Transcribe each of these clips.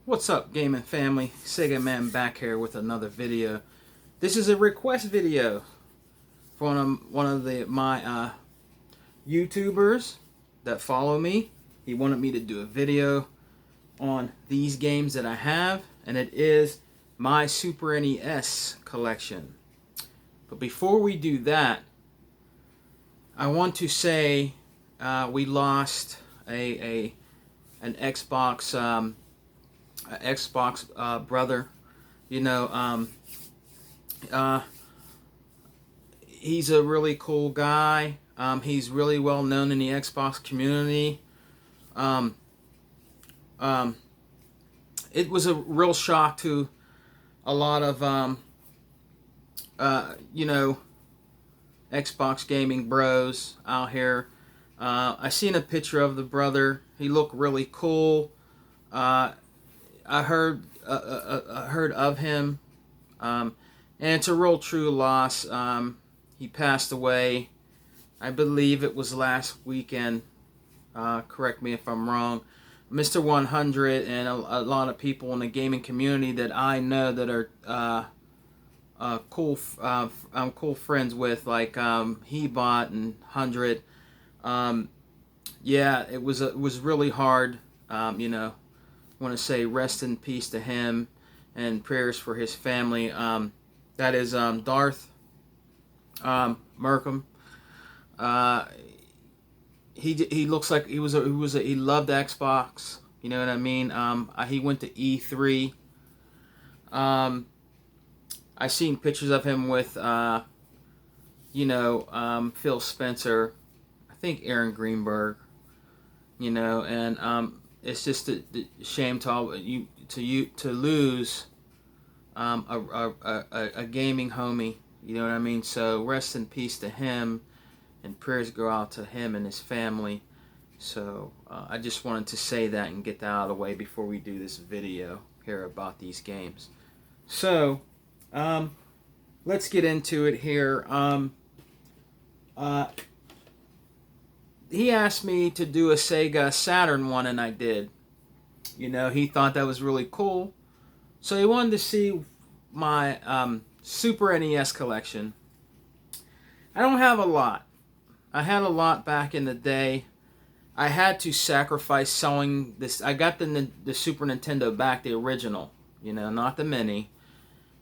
What's up, gaming family? Sega Man back here with another video. This is a request video from one of my YouTubers that follow me. He wanted me to do a video on these games that I have, and it is my Super NES collection. But before we do that, I want to say we lost an Xbox brother. You know, he's a really cool guy. He's really well known in the Xbox community. It was a real shock to a lot of Xbox gaming bros out here. I seen a picture of the brother. He looked really cool. I heard of him, and it's a real true loss. He passed away, I believe it was last weekend. Correct me if I'm wrong. Mr. 100 and a lot of people in the gaming community that I know that are cool. I'm cool friends with, like Hebot and 100. Yeah, it was really hard. Want to say rest in peace to him and prayers for his family. That is Darth Merkham. He looks like he loved Xbox. You know what I mean? He went to E3. I seen pictures of him with Phil Spencer. I think Aaron Greenberg. And it's just a shame to lose a gaming homie. You know what I mean? So rest in peace to him, and prayers go out to him and his family. So I just wanted to say that and get that out of the way before we do this video here about these games. So let's get into it here. He asked me to do a Sega Saturn one, and I did. He thought that was really cool. So he wanted to see my Super NES collection. I don't have a lot. I had a lot back in the day. I had to sacrifice selling this. I got the Super Nintendo back, the original. Not the mini.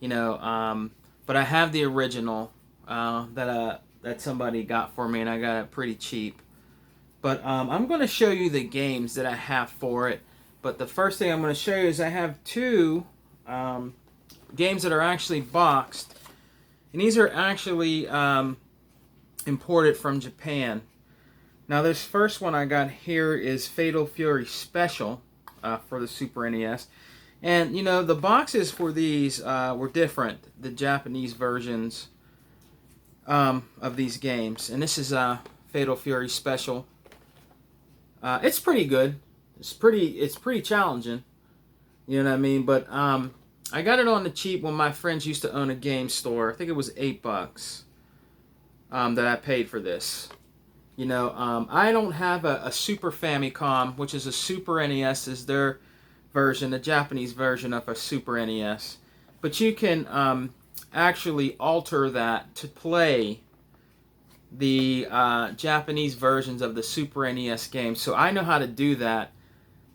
But I have the original that somebody got for me, and I got it pretty cheap. But I'm going to show you the games that I have for it. But the first thing I'm going to show you is I have two games that are actually boxed. And these are actually imported from Japan. Now this first one I got here is Fatal Fury Special for the Super NES. And the boxes for these were different. The Japanese versions of these games. And this is Fatal Fury Special. It's pretty good. It's pretty challenging. You know what I mean? But I got it on the cheap when my friends used to own a game store. I think it was $8 that I paid for this. I don't have a Super Famicom, which is a Super NES is their version, the Japanese version of a Super NES. But you can actually alter that to play the Japanese versions of the Super NES games. So I know how to do that,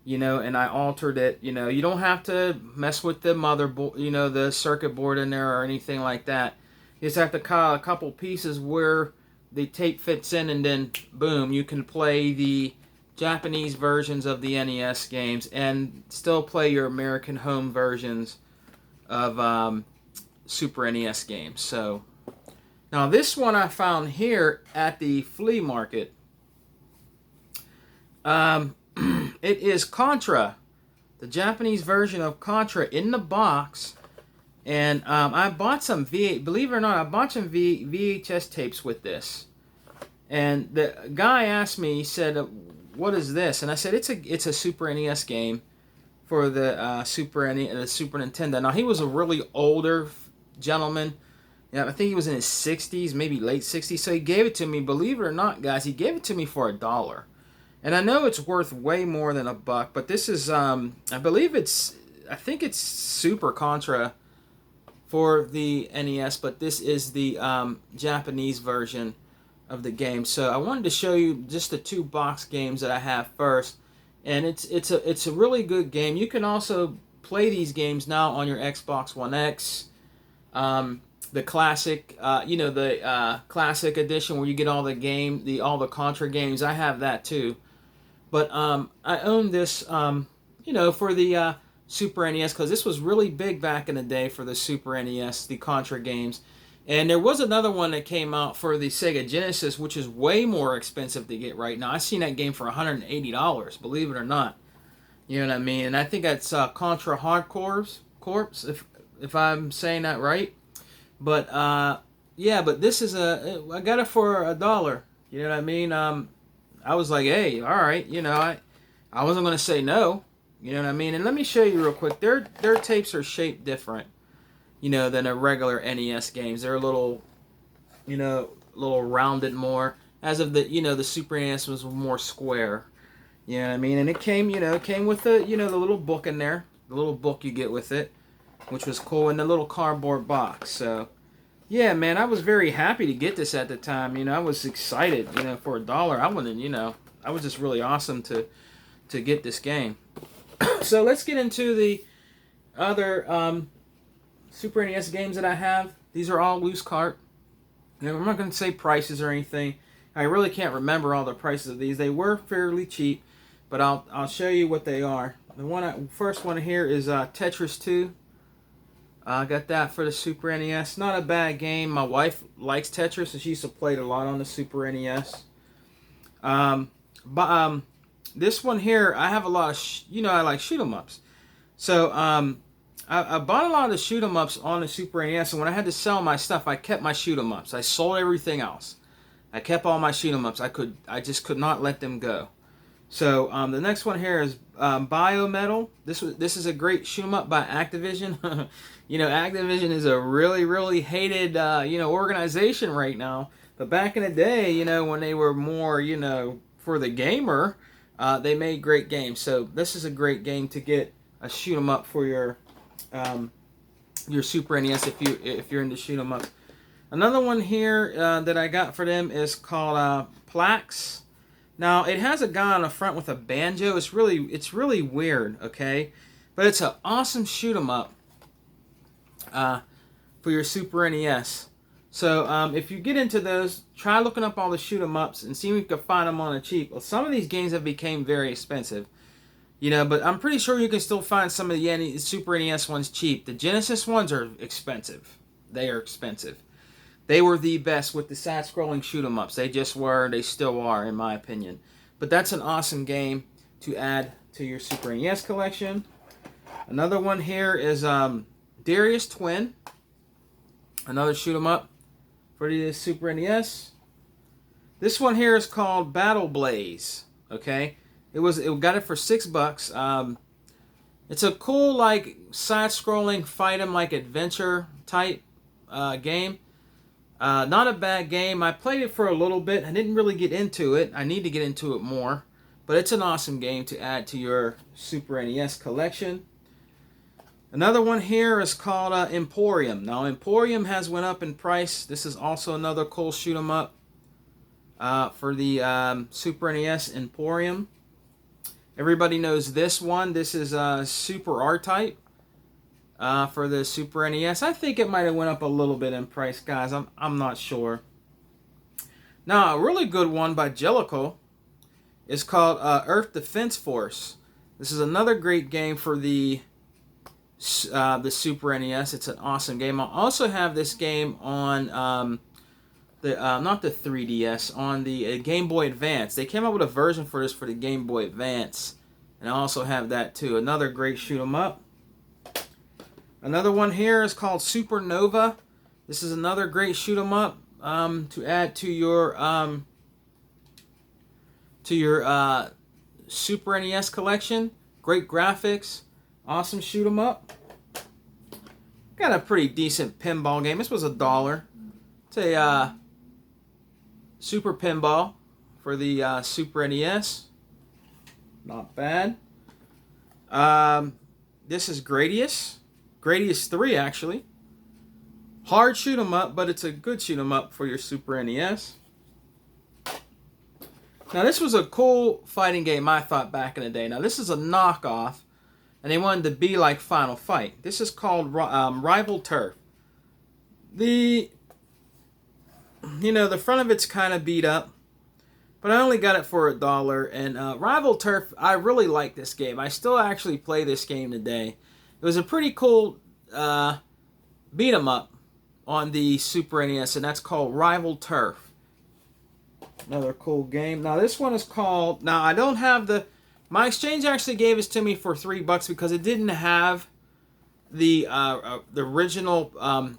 and I altered it. You don't have to mess with the motherboard, the circuit board in there or anything like that. You just have to cut a couple pieces where the tape fits in, and then boom, you can play the Japanese versions of the NES games and still play your American home versions of Super NES games. So now this one I found here at the flea market. It is Contra, the Japanese version of Contra in the box. And I bought some believe it or not, I bought some VHS tapes with this. And the guy asked me, he said, "What is this?" And I said, "It's a Super NES game for the Super Nintendo." Now he was a really older gentleman. Yeah, I think he was in his 60s, maybe late 60s. So he gave it to me. Believe it or not, guys, he gave it to me for $1. And I know it's worth way more than $1, but this is, I believe it's I think it's Super Contra for the NES, but this is the Japanese version of the game. So I wanted to show you just the two box games that I have first, and it's a really good game. You can also play these games now on your Xbox One X, the classic, the classic edition where you get all all the Contra games. I have that too, but I own this, for the Super NES, because this was really big back in the day for the Super NES, the Contra games. And there was another one that came out for the Sega Genesis, which is way more expensive to get right now. I seen that game for $180, believe it or not. You know what I mean? And I think that's Contra Hardcore's Corpse, if I'm saying that right. But yeah, but this is I got it for $1. You know what I mean? I was like, hey, all right, I wasn't gonna say no. You know what I mean? And let me show you real quick. Their tapes are shaped different, than a regular NES games. They're a little, little rounded more. As of the Super NES was more square. You know what I mean? And it came, with the little book in there, the little book you get with it, which was cool, in the little cardboard box. So, yeah, man, I was very happy to get this at the time. I was excited, for $1. I wouldn't, I was just really awesome to get this game. So let's get into the other Super NES games that I have. These are all loose cart. I'm not going to say prices or anything. I really can't remember all the prices of these. They were fairly cheap, but I'll show you what they are. The first one here is Tetris 2. I got that for the Super NES. Not a bad game. My wife likes Tetris, and she used to play it a lot on the Super NES. This one here, I have a lot of, I like shoot 'em ups. So I bought a lot of the shoot 'em ups on the Super NES, and when I had to sell my stuff, I kept my shoot 'em ups. I sold everything else. I kept all my shoot 'em ups. I just could not let them go. So the next one here is Biometal. This is a great shoot 'em up by Activision. Activision is a really, really hated organization right now. But back in the day, when they were more for the gamer, they made great games. So this is a great game to get a shoot 'em up for your Super NES if you're into shoot 'em up. Another one here that I got for them is called Plax. Now it has a guy on the front with a banjo. It's really weird, okay? But it's an awesome shoot 'em up for your Super NES. So if you get into those, try looking up all the shoot 'em ups and see if you can find them on the cheap. Well, some of these games have become very expensive, but I'm pretty sure you can still find some of the Super NES ones cheap. The Genesis ones are expensive. They are expensive. They were the best with the side-scrolling shoot 'em ups. They just were. They still are, in my opinion. But that's an awesome game to add to your Super NES collection. Another one here is Darius Twin. Another shoot 'em up for the Super NES. This one here is called Battle Blaze. Okay, it got it for $6. It's a cool side-scrolling fight 'em adventure type game. Not a bad game. I played it for a little bit. I didn't really get into it. I need to get into it more. But it's an awesome game to add to your Super NES collection. Another one here is called Emporium. Now, Emporium has went up in price. This is also another cool shoot 'em up for the Super NES, Emporium. Everybody knows this one. This is Super R-Type. For the Super NES. I think it might have went up a little bit in price, guys. I'm not sure. Now, a really good one by Jellicle is called Earth Defense Force. This is another great game for the Super NES. It's an awesome game. I also have this game on not the 3DS, on the Game Boy Advance. They came out with a version for this for the Game Boy Advance, and I also have that too. Another great shoot 'em up. Another one here is called Supernova. This is another great shoot 'em up to add to your Super NES collection. Great graphics, awesome shoot 'em up. Got a pretty decent pinball game. This was $1. It's a Super Pinball for the Super NES. Not bad. This is Gradius. Gradius 3, actually. Hard shoot 'em up, but it's a good shoot 'em up for your Super NES. Now, this was a cool fighting game, I thought, back in the day. Now, this is a knockoff, and they wanted to be like Final Fight. This is called Rival Turf. The front of it's kind of beat up, but I only got it for $1. And Rival Turf, I really like this game. I still actually play this game today. It was a pretty cool beat 'em up on the Super NES, and that's called Rival Turf. Another cool game. Now this one is called. Now I don't have the. My exchange actually gave this to me for $3 because it didn't have the original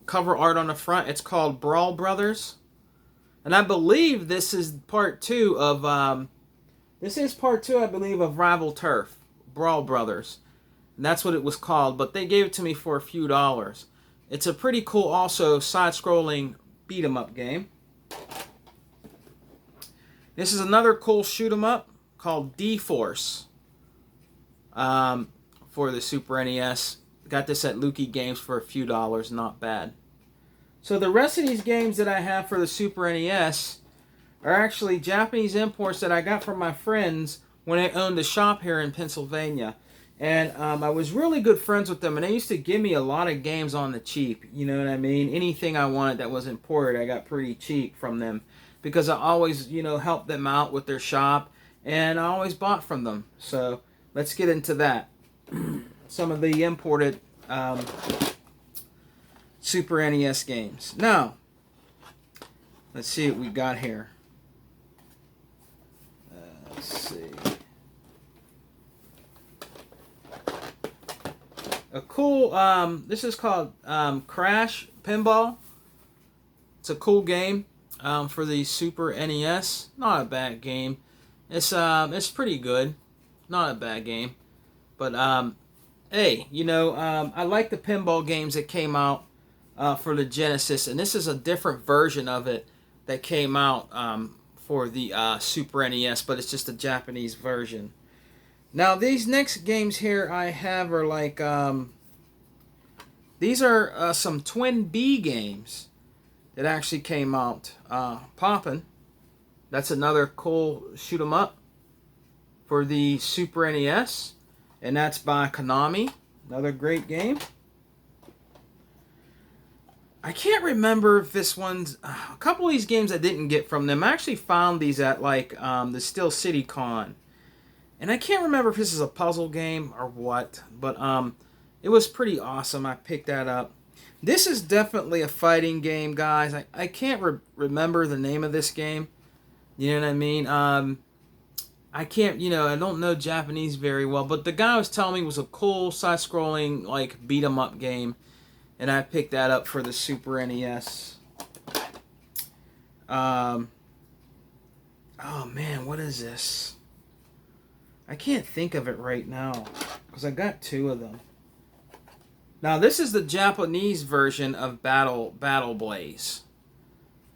cover art on the front. It's called Brawl Brothers, and I believe this is part 2 of. This is part 2, I believe, of Rival Turf, Brawl Brothers, and that's what it was called. But they gave it to me for a few dollars. It's a pretty cool, also side-scrolling beat 'em up game. This is another cool shoot 'em up called D-Force for the Super NES. Got this at Lukey Games for a few dollars, not bad. So the rest of these games that I have for the Super NES are actually Japanese imports that I got from my friends when I owned a shop here in Pennsylvania. And I was really good friends with them, and they used to give me a lot of games on the cheap. You know what I mean? Anything I wanted that was imported, I got pretty cheap from them. Because I always, helped them out with their shop, and I always bought from them. So let's get into that. Some of the imported Super NES games. Now, let's see what we got here. Let's see. A cool, this is called Crash Pinball. It's a cool game. For the Super NES, not a bad game. It's pretty good, not a bad game. But hey, I like the pinball games that came out for the Genesis, and this is a different version of it that came out for the Super NES, but it's just a Japanese version. Now these next games here I have are like these are some Twin B games that actually came out. Poppin'. That's another cool shoot 'em up for the Super NES, and that's by Konami. Another great game. I can't remember if this one's a couple of these games I didn't get from them. I actually found these at like the Steel City Con, and I can't remember if this is a puzzle game or what, but it was pretty awesome. I picked that up. This is definitely a fighting game, guys. I can't remember the name of this game. You know what I mean? I can't, I don't know Japanese very well, but the guy was telling me it was a cool side-scrolling, like, beat-em-up game, and I picked that up for the Super NES. Oh, man, what is this? I can't think of it right now, because I got 2 of them. Now, this is the Japanese version of Battle Blaze.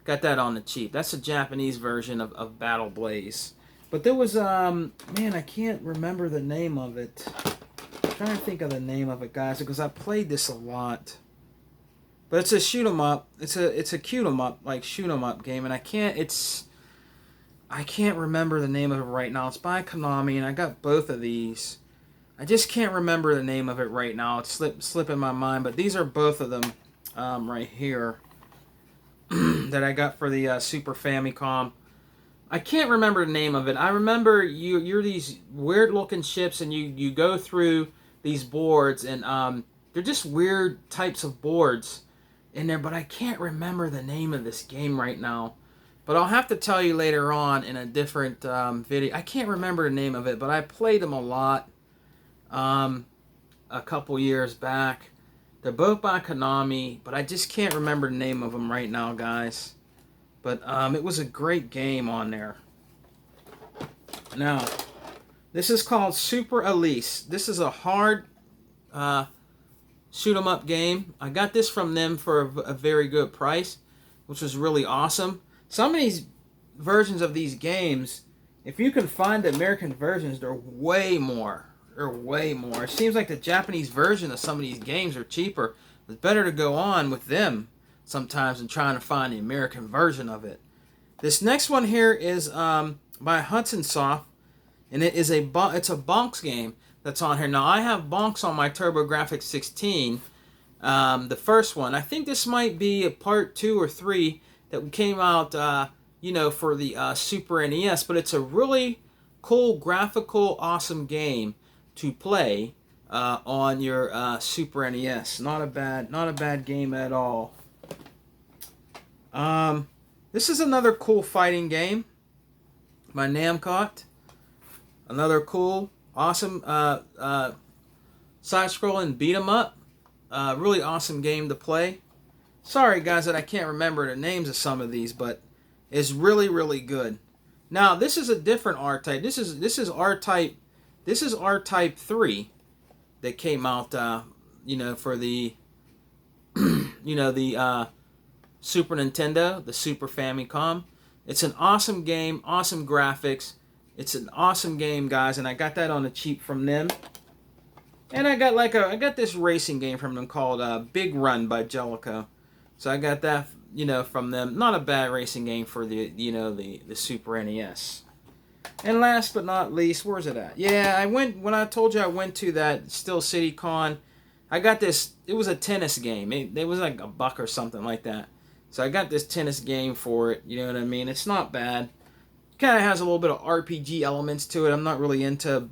Got that on the cheap. That's the Japanese version of Battle Blaze. But there was, man, I can't remember the name of it. I'm trying to think of the name of it, guys, because I played this a lot. But it's a shoot 'em up. It's a cute 'em up, like shoot 'em up game, and I can't remember the name of it right now. It's by Konami, and I got both of these. I just can't remember the name of it right now. It's slipping my mind, but these are both of them right here that I got for the Super Famicom. I can't remember the name of it. I remember you're these weird-looking ships, and you go through these boards, and they're just weird types of boards in there, but I can't remember the name of this game right now. But I'll have to tell you later on in a different video. I can't remember the name of it, but I played them a lot. A couple years back. They're both by Konami, but I just can't remember the name of them right now, guys. But it was a great game on there. Now, this is called Super Elise. This is a hard shoot 'em up game. I got this from them for a very good price, which was really awesome. Some of these versions of these games, if you can find the American versions, they're way more They're way more. It seems like the Japanese version of some of these games are cheaper. It's better to go on with them sometimes than trying to find the American version of it. This next one here is by Hudson Soft, and it's a Bonks game that's on here. Now I have Bonks on my TurboGrafx 16, the first one. I think this might be a part 2 or 3 that came out, for the Super NES. But it's a really cool, graphical, awesome game to play on your Super NES. Not a bad game at all. This is another cool fighting game by Namcot. Another cool, awesome side-scrolling beat 'em up. Really awesome game to play. Sorry guys that I can't remember the names of some of these, but it's really, really good. Now this is a different R-Type. This is R-Type. This is R-Type 3 that came out, for the, the Super Nintendo, the Super Famicom. It's an awesome game, awesome graphics. It's an awesome game, guys, and I got that on the cheap from them. And I got this racing game from them called Big Run by Jellico. So I got that, from them. Not a bad racing game for the Super NES. And last but not least, where's it at? Yeah, when I told you I went to that Steel City Con, I got this. It was a tennis game. It was like $1 or something like that. So I got this tennis game for it. You know what I mean? It's not bad. Kind of has a little bit of RPG elements to it. I'm not really into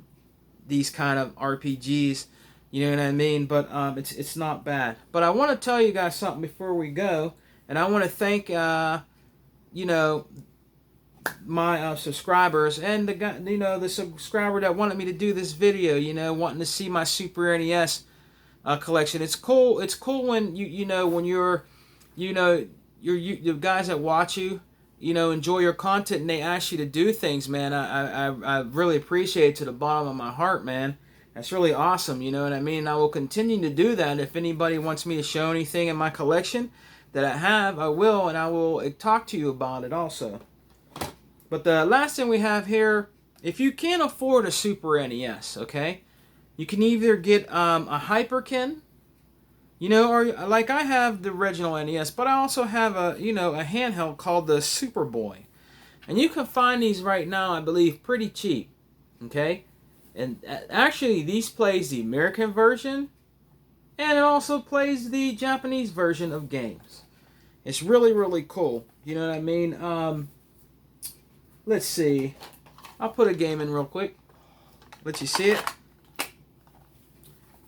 these kind of RPGs. You know what I mean? But it's not bad. But I want to tell you guys something before we go. And I want to thank, my subscribers and the guy, the subscriber that wanted me to do this video, wanting to see my Super NES collection. It's cool. It's cool when when you're the guys that watch you, enjoy your content and they ask you to do things, man. I really appreciate it to the bottom of my heart, man. That's really awesome, you know what I mean? I will continue to do that. If anybody wants me to show anything in my collection that I have, I will, and I will talk to you about it also. But the last thing we have here, if you can't afford a Super NES, okay, you can either get a Hyperkin, or like I have the original NES, but I also have a handheld called the Super Boy. And you can find these right now, I believe, pretty cheap, okay? And actually, these plays the American version, and it also plays the Japanese version of games. It's really, really cool. You know what I mean? Let's see. I'll put a game in real quick. Let you see it. I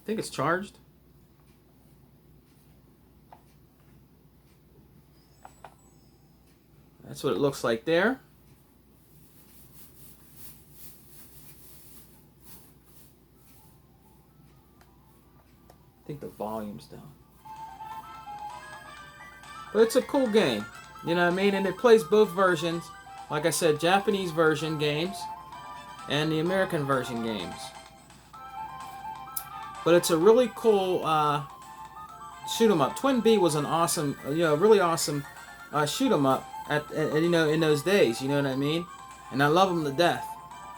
think it's charged. That's what it looks like there. I think the volume's down. But it's a cool game. You know what I mean? And it plays both versions. Like I said, Japanese version games and the American version games. But it's a really cool shoot 'em up. Twin B was an awesome, really awesome shoot 'em up in those days. You know what I mean? And I love them to death.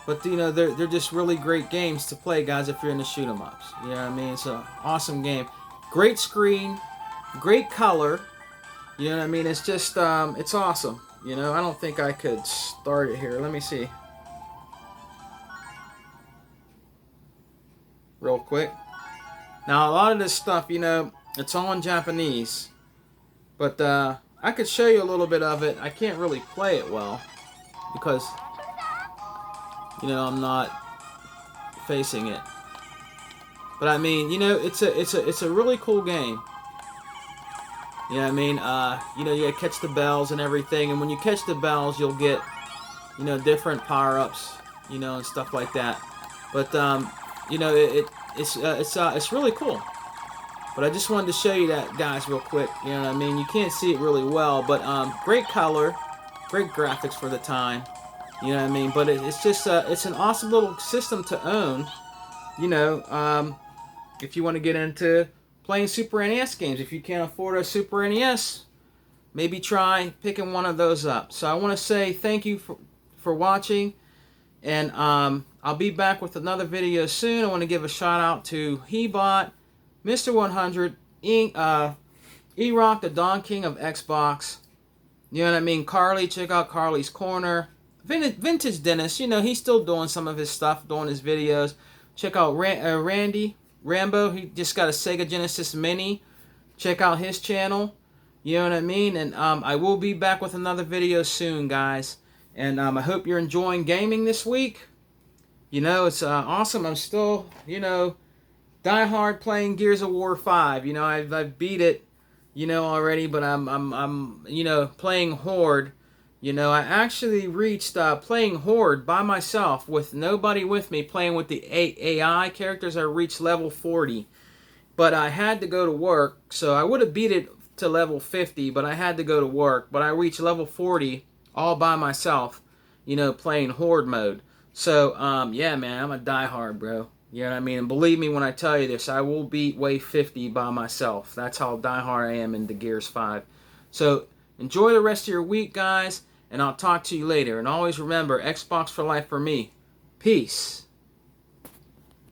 But they're just really great games to play, guys. If you're into shoot 'em ups, you know what I mean. It's an awesome game. Great screen, great color. You know what I mean? It's just it's awesome. I don't think I could start it here. Let me see. Real quick. Now, a lot of this stuff, it's all in Japanese. But I could show you a little bit of it. I can't really play it well because, I'm not facing it. But I mean, it's a really cool game. You know what I mean? You gotta catch the bells and everything, and when you catch the bells, you'll get, different power-ups, and stuff like that. But it's really cool. But I just wanted to show you that, guys, real quick. You know what I mean? You can't see it really well, but great color, great graphics for the time. You know what I mean? But it's just it's an awesome little system to own. If you want to get into playing Super NES games. If you can't afford a Super NES, maybe try picking one of those up. So I want to say thank you for watching. And I'll be back with another video soon. I want to give a shout out to Hebot, Mr. 100, E-Rock, the Don King of Xbox. You know what I mean? Carly, check out Carly's Corner. Vintage Dennis, you know, he's still doing some of his stuff, doing his videos. Check out Randy Rambo. He just got a Sega Genesis Mini. Check out his channel. You know what I mean? And I will be back with another video soon, guys. And I hope you're enjoying gaming this week. You know, it's awesome. I'm still, you know, die hard playing Gears of War 5. You know, I've beat it, you know, already, but I'm you know, playing Horde. You know, I actually reached playing Horde by myself with nobody with me, playing with the AI characters. I reached level 40, but I had to go to work, so I would have beat it to level 50, but I had to go to work. But I reached level 40 all by myself, you know, playing Horde mode. So, yeah, man, I'm a diehard, bro. You know what I mean? And believe me when I tell you this, I will beat Wave 50 by myself. That's how diehard I am into Gears 5. So, enjoy the rest of your week, guys, and I'll talk to you later. And always remember, Xbox for life for me. Peace.